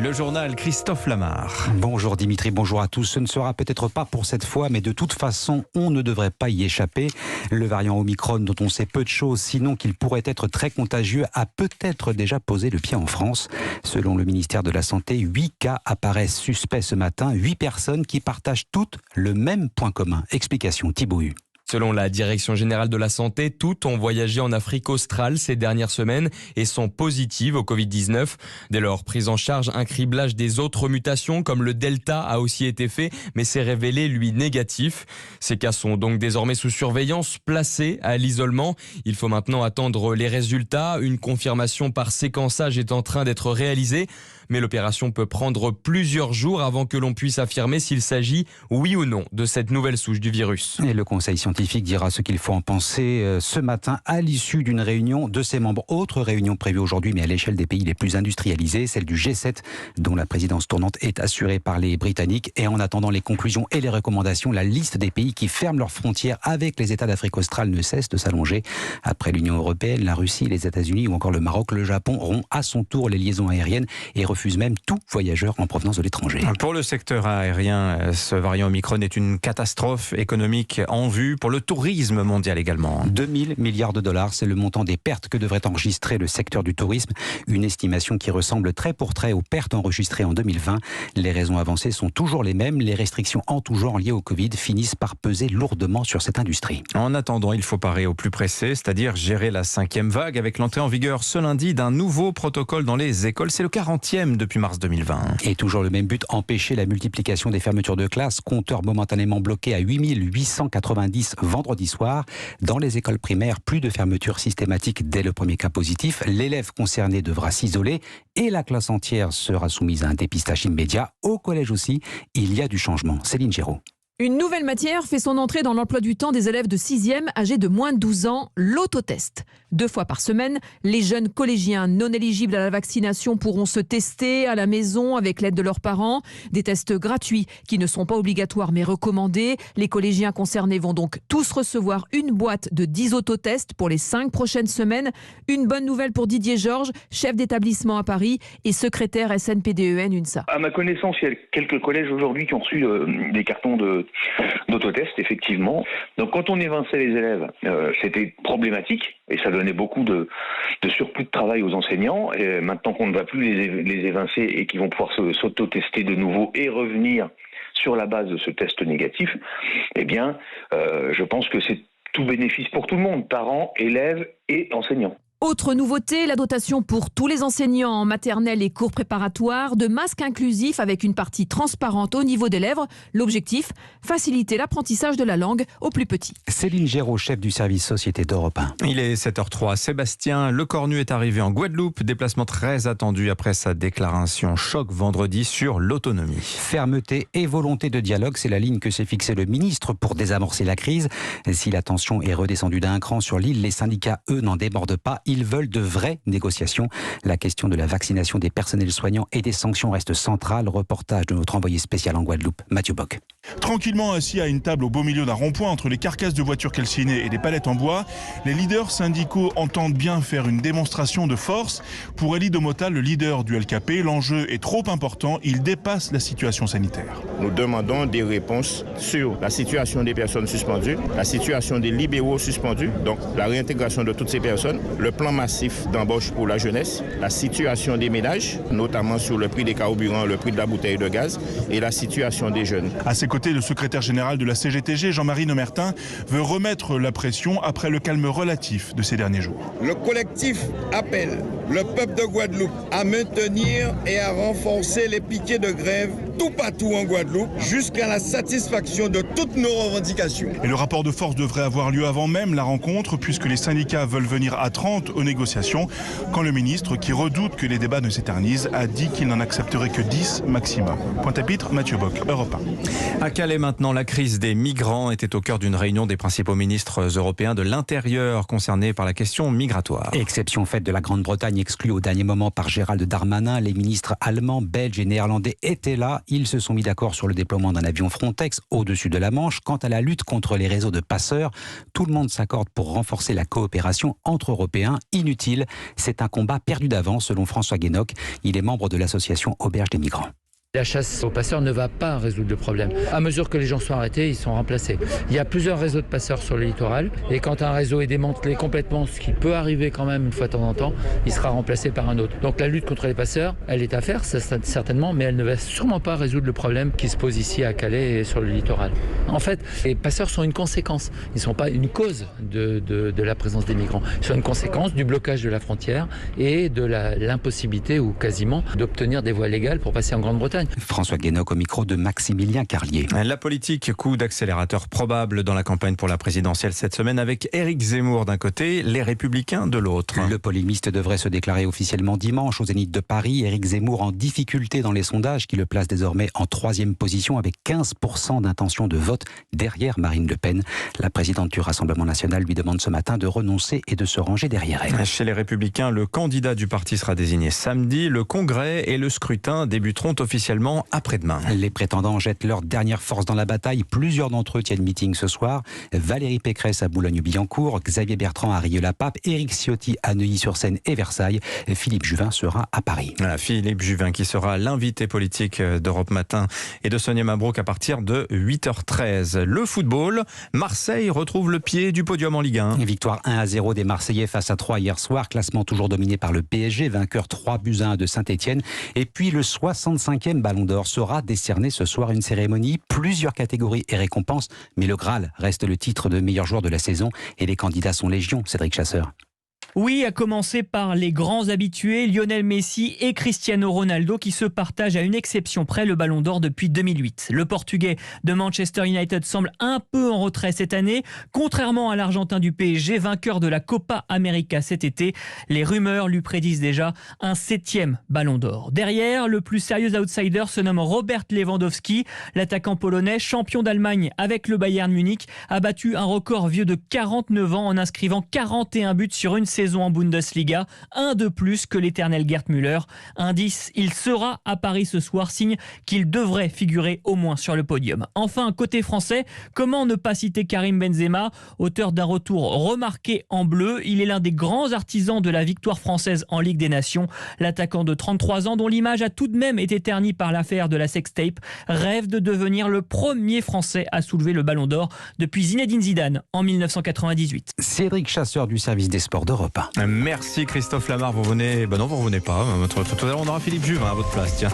Le journal Christophe Lamar. Bonjour Dimitri, bonjour à tous. Ce ne sera peut-être pas pour cette fois, mais de toute façon, on ne devrait pas y échapper. Le variant Omicron, dont on sait peu de choses, sinon qu'il pourrait être très contagieux, a peut-être déjà posé le pied en France. Selon le ministère de la Santé, 8 cas apparaissent suspects ce matin. 8 personnes qui partagent toutes le même point commun. Explication Thibaut Hu. Selon la Direction générale de la santé, toutes ont voyagé en Afrique australe ces dernières semaines et sont positives au Covid-19. Dès leur prise en charge, un criblage des autres mutations comme le Delta a aussi été fait, mais s'est révélé, lui, négatif. Ces cas sont donc désormais sous surveillance, placés à l'isolement. Il faut maintenant attendre les résultats. Une confirmation par séquençage est en train d'être réalisée, mais l'opération peut prendre plusieurs jours avant que l'on puisse affirmer s'il s'agit, oui ou non, de cette nouvelle souche du virus. Et le Conseil scientifique dira ce qu'il faut en penser ce matin à l'issue d'une réunion de ses membres. Autre réunion prévue aujourd'hui, mais à l'échelle des pays les plus industrialisés, celle du G7, dont la présidence tournante est assurée par les Britanniques. Et en attendant les conclusions et les recommandations, la liste des pays qui ferment leurs frontières avec les États d'Afrique australe ne cesse de s'allonger. Après l'Union européenne, la Russie, les États-Unis ou encore le Maroc, le Japon rompt à son tour les liaisons aériennes et refuse même tout voyageur en provenance de l'étranger. Pour le secteur aérien, ce variant Omicron est une catastrophe économique en vue pour le tourisme mondial également. 2000 milliards de dollars, c'est le montant des pertes que devrait enregistrer le secteur du tourisme. Une estimation qui ressemble trait pour trait aux pertes enregistrées en 2020. Les raisons avancées sont toujours les mêmes. Les restrictions en tout genre liées au Covid finissent par peser lourdement sur cette industrie. En attendant, il faut parer au plus pressé, c'est-à-dire gérer la 5e vague avec l'entrée en vigueur ce lundi d'un nouveau protocole dans les écoles. C'est le 40e depuis mars 2020. Et toujours le même but, empêcher la multiplication des fermetures de classes. Compteur momentanément bloqué à 8890 vendredi soir. Dans les écoles primaires, plus de fermetures systématiques dès le premier cas positif. L'élève concerné devra s'isoler et la classe entière sera soumise à un dépistage immédiat. Au collège aussi, il y a du changement. Céline Géraud. Une nouvelle matière fait son entrée dans l'emploi du temps des élèves de 6e âgés de moins de 12 ans, l'autotest. 2 fois par semaine, les jeunes collégiens non éligibles à la vaccination pourront se tester à la maison avec l'aide de leurs parents. Des tests gratuits qui ne sont pas obligatoires mais recommandés. Les collégiens concernés vont donc tous recevoir une boîte de 10 autotests pour les 5 prochaines semaines. Une bonne nouvelle pour Didier Georges, chef d'établissement à Paris et secrétaire SNPDEN UNSA. À ma connaissance, il y a quelques collèges aujourd'hui qui ont reçu des cartons d'autotest, effectivement. Donc quand on évinçait les élèves, c'était problématique et ça donnait beaucoup de surplus de travail aux enseignants. Et maintenant qu'on ne va plus les évincer et qu'ils vont pouvoir s'autotester de nouveau et revenir sur la base de ce test négatif, eh bien, je pense que c'est tout bénéfice pour tout le monde, parents, élèves et enseignants. Autre nouveauté, la dotation pour tous les enseignants en maternelle et cours préparatoires de masques inclusifs avec une partie transparente au niveau des lèvres. L'objectif, faciliter l'apprentissage de la langue aux plus petits. Céline Géraud, chef du service Société d'Europe 1. Il est 7h03. Sébastien Lecornu est arrivé en Guadeloupe. Déplacement très attendu après sa déclaration choc vendredi sur l'autonomie. Fermeté et volonté de dialogue, c'est la ligne que s'est fixée le ministre pour désamorcer la crise. Si la tension est redescendue d'un cran sur l'île, les syndicats, eux, n'en débordent pas. Ils veulent de vraies négociations. La question de la vaccination des personnels soignants et des sanctions reste centrale. Reportage de notre envoyé spécial en Guadeloupe, Mathieu Bock. Tranquillement assis à une table au beau milieu d'un rond-point entre les carcasses de voitures calcinées et des palettes en bois, les leaders syndicaux entendent bien faire une démonstration de force. Pour Elie Domota, le leader du LKP, l'enjeu est trop important, il dépasse la situation sanitaire. Nous demandons des réponses sur la situation des personnes suspendues, la situation des libéraux suspendus, donc la réintégration de toutes ces personnes, le plan massif d'embauche pour la jeunesse, la situation des ménages, notamment sur le prix des carburants, le prix de la bouteille de gaz et la situation des jeunes. À ses côtés, le secrétaire général de la CGTG, Jean-Marie Nomertin, veut remettre la pression après le calme relatif de ces derniers jours. Le collectif appelle le peuple de Guadeloupe à maintenir et à renforcer les piquets de grève tout partout en Guadeloupe jusqu'à la satisfaction de toutes nos revendications. Et le rapport de force devrait avoir lieu avant même la rencontre puisque les syndicats veulent venir à 30 aux négociations quand le ministre, qui redoute que les débats ne s'éternisent, a dit qu'il n'en accepterait que 10 maximum. Pointe-à-Pitre, Mathieu Bock, Europe 1. À Calais maintenant, la crise des migrants était au cœur d'une réunion des principaux ministres européens de l'Intérieur concernés par la question migratoire. Exception faite de la Grande-Bretagne cérémonie exclue au dernier moment par Gérald Darmanin. Les ministres allemands, belges et néerlandais étaient là. Ils se sont mis d'accord sur le déploiement d'un avion Frontex au-dessus de la Manche. Quant à la lutte contre les réseaux de passeurs, tout le monde s'accorde pour renforcer la coopération entre Européens. Inutile, c'est un combat perdu d'avance selon François Guénoc. Il est membre de l'association Auberge des migrants. La chasse aux passeurs ne va pas résoudre le problème. À mesure que les gens sont arrêtés, ils sont remplacés. Il y a plusieurs réseaux de passeurs sur le littoral. Et quand un réseau est démantelé complètement, ce qui peut arriver quand même une fois de temps en temps, il sera remplacé par un autre. Donc la lutte contre les passeurs, elle est à faire, certainement, mais elle ne va sûrement pas résoudre le problème qui se pose ici à Calais et sur le littoral. En fait, les passeurs sont une conséquence. Ils ne sont pas une cause de la présence des migrants. Ils sont une conséquence du blocage de la frontière et de l'impossibilité, ou quasiment, d'obtenir des voies légales pour passer en Grande-Bretagne. François Guénoc au micro de Maximilien Carlier. La politique, coup d'accélérateur probable dans la campagne pour la présidentielle cette semaine avec Éric Zemmour d'un côté, les Républicains de l'autre. Le polémiste devrait se déclarer officiellement dimanche au Zénith de Paris. Éric Zemmour en difficulté dans les sondages qui le placent désormais en 3e position avec 15% d'intention de vote derrière Marine Le Pen. La présidente du Rassemblement national lui demande ce matin de renoncer et de se ranger derrière elle. Chez les Républicains, le candidat du parti sera désigné samedi. Le congrès et le scrutin débuteront officiellement après-demain. Les prétendants jettent leur dernière force dans la bataille. Plusieurs d'entre eux tiennent meeting ce soir. Valérie Pécresse à Boulogne-Billancourt, Xavier Bertrand à Rieux-la-Pape, Éric Ciotti à Neuilly-sur-Seine et Versailles. Philippe Juvin sera à Paris. Voilà, Philippe Juvin qui sera l'invité politique d'Europe Matin et de Sonia Mabrouk à partir de 8h13. Le football, Marseille retrouve le pied du podium en Ligue 1. Victoire 1-0 des Marseillais face à 3 hier soir. Classement toujours dominé par le PSG, vainqueur 3-1 de Saint-Etienne. Et puis le 65e Ballon d'Or sera décerné ce soir, une cérémonie, plusieurs catégories et récompenses, mais le Graal reste le titre de meilleur joueur de la saison et les candidats sont légion. Cédric Chasseur. Oui, à commencer par les grands habitués, Lionel Messi et Cristiano Ronaldo qui se partagent à une exception près le Ballon d'Or depuis 2008. Le Portugais de Manchester United semble un peu en retrait cette année, contrairement à l'Argentin du PSG, vainqueur de la Copa América cet été. Les rumeurs lui prédisent déjà un 7e Ballon d'Or. Derrière, le plus sérieux outsider se nomme Robert Lewandowski. L'attaquant polonais, champion d'Allemagne avec le Bayern Munich, a battu un record vieux de 49 ans en inscrivant 41 buts sur une saison en Bundesliga, un de plus que l'éternel Gerd Müller. Indice, il sera à Paris ce soir, signe qu'il devrait figurer au moins sur le podium. Enfin, côté français, comment ne pas citer Karim Benzema, auteur d'un retour remarqué en bleu. Il est l'un des grands artisans de la victoire française en Ligue des Nations. L'attaquant de 33 ans, dont l'image a tout de même été ternie par l'affaire de la sextape, rêve de devenir le premier Français à soulever le Ballon d'Or depuis Zinedine Zidane en 1998. Cédric Chasseur du service des sports d'Europe. Merci Christophe Lamar, vous revenez... Ben non, vous revenez pas. Tout à l'heure, on aura Philippe Juvin à votre place, tiens.